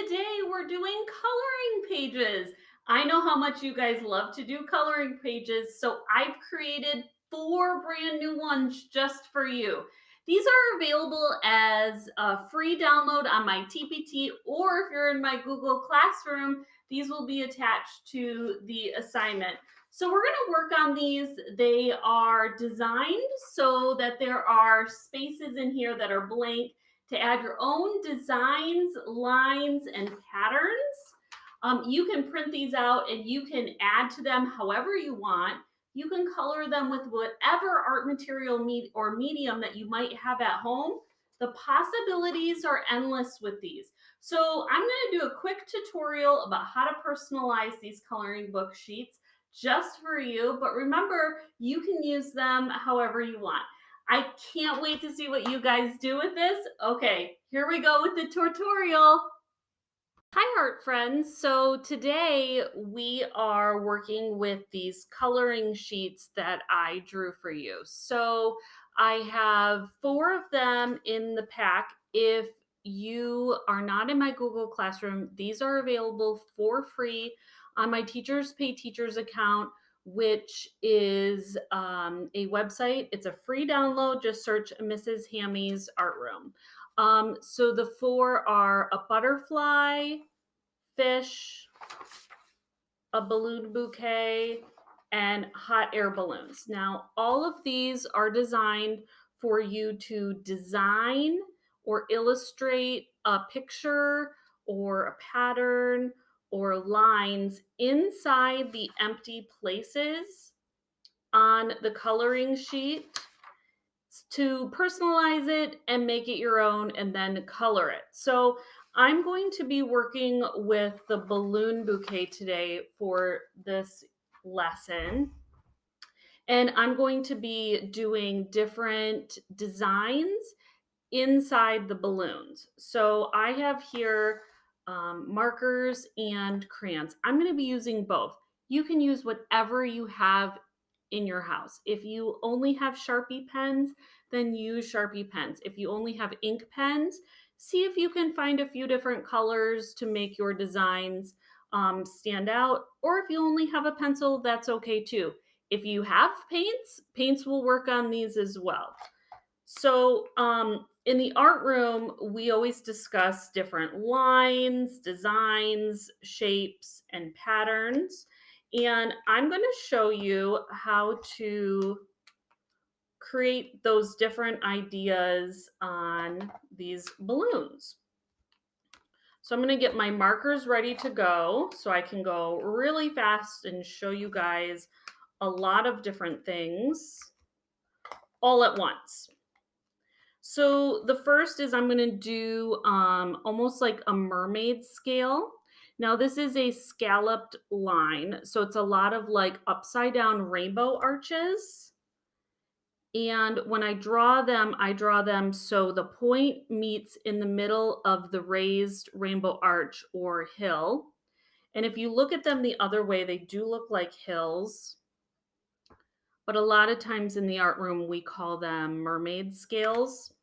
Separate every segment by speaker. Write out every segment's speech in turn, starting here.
Speaker 1: Today we're doing coloring pages. I know how much you guys love to do coloring pages, so I've created 4 brand new ones just for you. These are available as a free download on my TPT, or if you're in my Google Classroom, these will be attached to the assignment. So we're going to work on these. They are designed so that there are spaces in here that are blank to add your own designs, lines, and patterns. You can print these out and you can add to them however you want. You can color them with whatever art material or medium that you might have at home. The possibilities are endless with these. So I'm going to do a quick tutorial about how to personalize these coloring book sheets just for you. But remember, you can use them however you want. I can't wait to see what you guys do with this. Okay, here we go with the tutorial. Hi art friends. So today we are working with these coloring sheets that I drew for you. So I have 4 of them in the pack. If you are not in my Google Classroom, these are available for free on my Teachers Pay Teachers account, which is a website. It's a free download. Just search Mrs. Hammy's Art Room. So the 4 are a butterfly, fish, a balloon bouquet, and hot air balloons. Now, all of these are designed for you to design or illustrate a picture or a pattern or lines inside the empty places on the coloring sheet to personalize it and make it your own and then color it. So I'm going to be working with the balloon bouquet today for this lesson. And I'm going to be doing different designs inside the balloons. So I have here markers and crayons. I'm going to be using both. You can use whatever you have in your house. If you only have Sharpie pens, then use Sharpie pens. If you only have ink pens, see if you can find a few different colors to make your designs stand out. Or if you only have a pencil, that's okay too. If you have paints will work on these as well. So in the art room, we always discuss different lines, designs, shapes, and patterns. And I'm going to show you how to create those different ideas on these balloons. So I'm going to get my markers ready to go so I can go really fast and show you guys a lot of different things all at once. So the first is I'm going to do almost like a mermaid scale. Now this is a scalloped line, so it's a lot of like upside down rainbow arches. And when I draw them so the point meets in the middle of the raised rainbow arch or hill. And if you look at them the other way, they do look like hills. But a lot of times in the art room, we call them mermaid scales.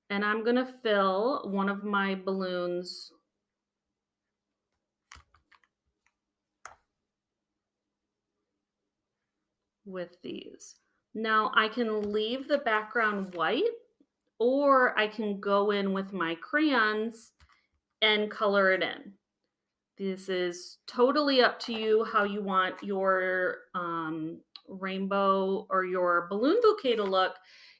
Speaker 1: And I'm going to fill one of my balloons with these. Now I can leave the background white, or I can go in with my crayons and color it in. This is totally up to you how you want your rainbow or your balloon bouquet to look.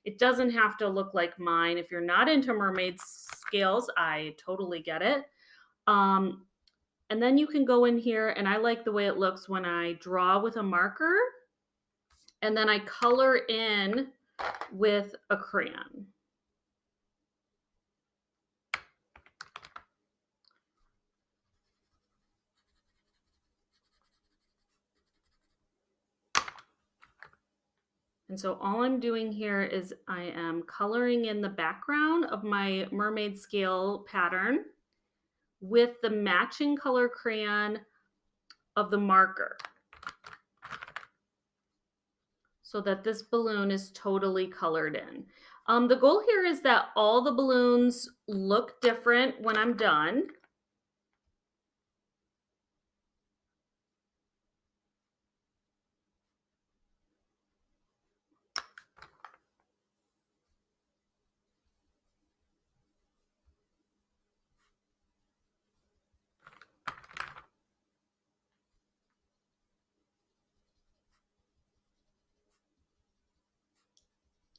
Speaker 1: It doesn't have to look like mine. If you're not into mermaid scales, I totally get it. And then you can go in here, and I like the way it looks when I draw with a marker and then I color in with a crayon. And so all I'm doing here is I am coloring in the background of my mermaid scale pattern with the matching color crayon of the marker so that this balloon is totally colored in. The goal here is that all the balloons look different when I'm done.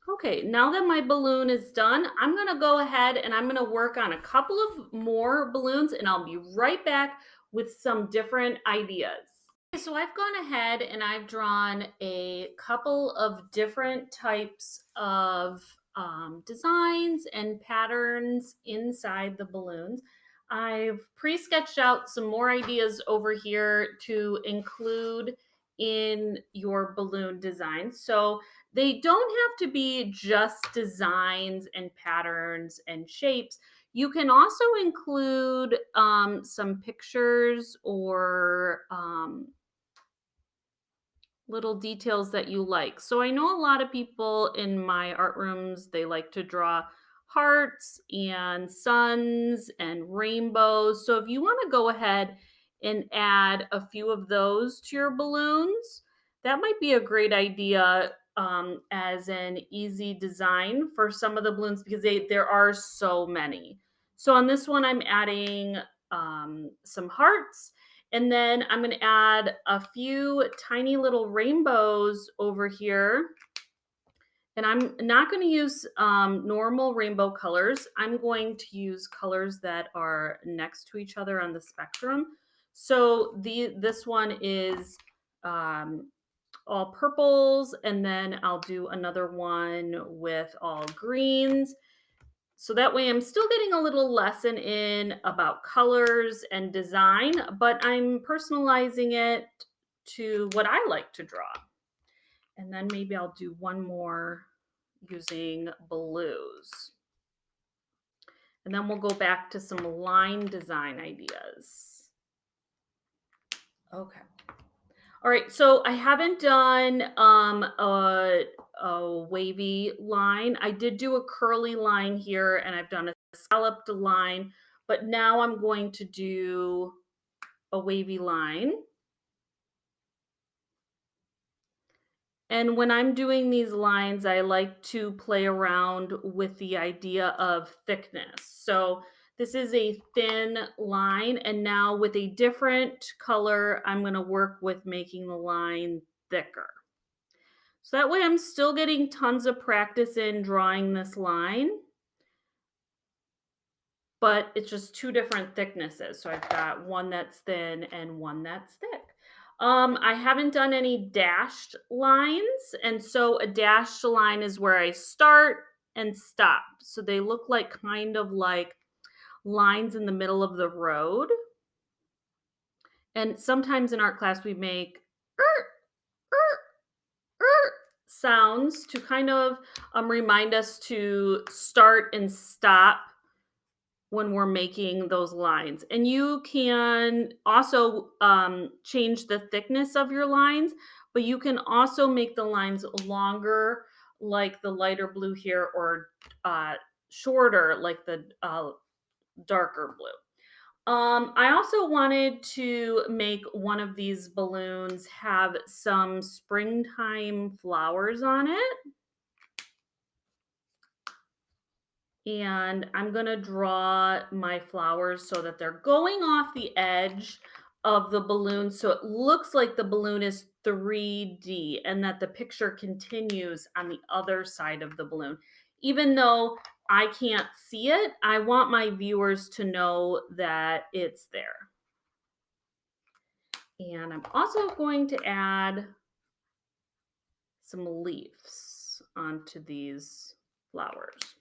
Speaker 1: Okay, now that my balloon is done, I'm gonna go ahead and I'm gonna work on a couple of more balloons and I'll be right back with some different ideas. Okay, so I've gone ahead and I've drawn a couple of different types of designs and patterns inside the balloons. I've pre-sketched out some more ideas over here to include in your balloon design. So they don't have to be just designs and patterns and shapes. You can also include some pictures or little details that you like. So I know a lot of people in my art rooms, they like to draw hearts and suns and rainbows. So if you want to go ahead and add a few of those to your balloons, that might be a great idea as an easy design for some of the balloons because there are so many. So on this one, I'm adding some hearts, and then I'm gonna add a few tiny little rainbows over here. And I'm not gonna use normal rainbow colors. I'm going to use colors that are next to each other on the spectrum. So this one is um, all purples, and then I'll do another one with all greens. So that way I'm still getting a little lesson in about colors and design, but I'm personalizing it to what I like to draw. And then maybe I'll do one more using blues. And then we'll go back to some line design ideas. Okay. All right, so I haven't done a wavy line. I did do a curly line here, and I've done a scalloped line, but now I'm going to do a wavy line. And when I'm doing these lines, I like to play around with the idea of thickness. So this is a thin line, and now with a different color, I'm going to work with making the line thicker. So that way I'm still getting tons of practice in drawing this line, but it's just two different thicknesses. So I've got one that's thin and one that's thick. I haven't done any dashed lines. And so a dashed line is where I start and stop. So they look like kind of like lines in the middle of the road. And sometimes in art class, we make er, sounds to kind of remind us to start and stop when we're making those lines. And you can also change the thickness of your lines, but you can also make the lines longer, like the lighter blue here, or shorter, like the darker blue. I also wanted to make one of these balloons have some springtime flowers on it. And I'm going to draw my flowers so that they're going off the edge of the balloon so it looks like the balloon is 3D and that the picture continues on the other side of the balloon. Even though I can't see it, I want my viewers to know that it's there. And I'm also going to add some leaves onto these flowers.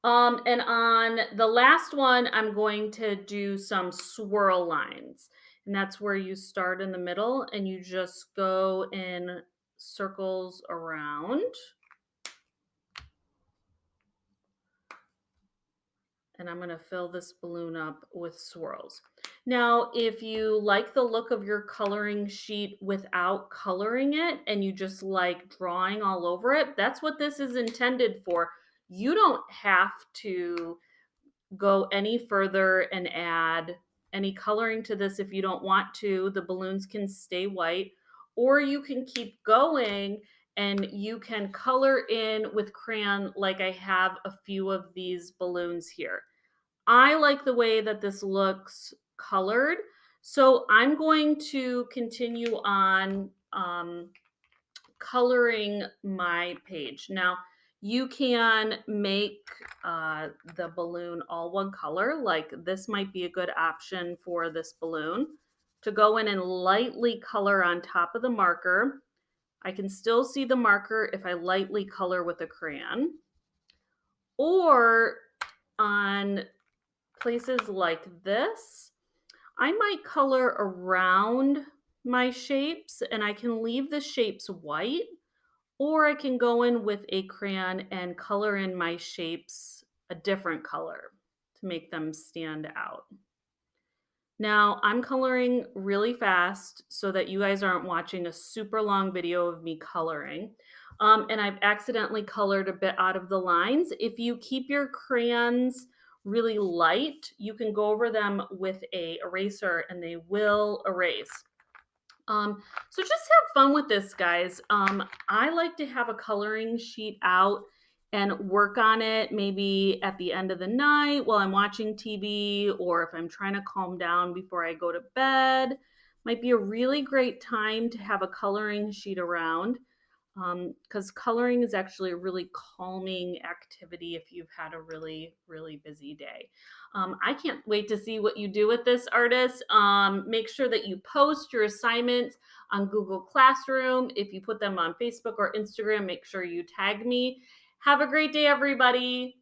Speaker 1: And on the last one, I'm going to do some swirl lines. And that's where you start in the middle and you just go in circles around. And I'm going to fill this balloon up with swirls. Now, if you like the look of your coloring sheet without coloring it and you just like drawing all over it, that's what this is intended for. You don't have to go any further and add any coloring to this if you don't want to. The balloons can stay white, or you can keep going and you can color in with crayon like I have a few of these balloons here. I like the way that this looks colored, so I'm going to continue on coloring my page. Now, you can make the balloon all one color, like this might be a good option for this balloon to go in and lightly color on top of the marker. I can still see the marker if I lightly color with a crayon. Or on places like this, I might color around my shapes and I can leave the shapes white, or I can go in with a crayon and color in my shapes a different color to make them stand out. Now, I'm coloring really fast so that you guys aren't watching a super long video of me coloring. And I've accidentally colored a bit out of the lines. If you keep your crayons really light, you can go over them with a eraser and they will erase. So just have fun with this, guys. I like to have a coloring sheet out and work on it maybe at the end of the night while I'm watching TV, or if I'm trying to calm down before I go to bed. Might be a really great time to have a coloring sheet around, because coloring is actually a really calming activity if you've had a really, really busy day. I can't wait to see what you do with this, artist. Make sure that you post your assignments on Google Classroom. If you put them on Facebook or Instagram, make sure you tag me. Have a great day, everybody.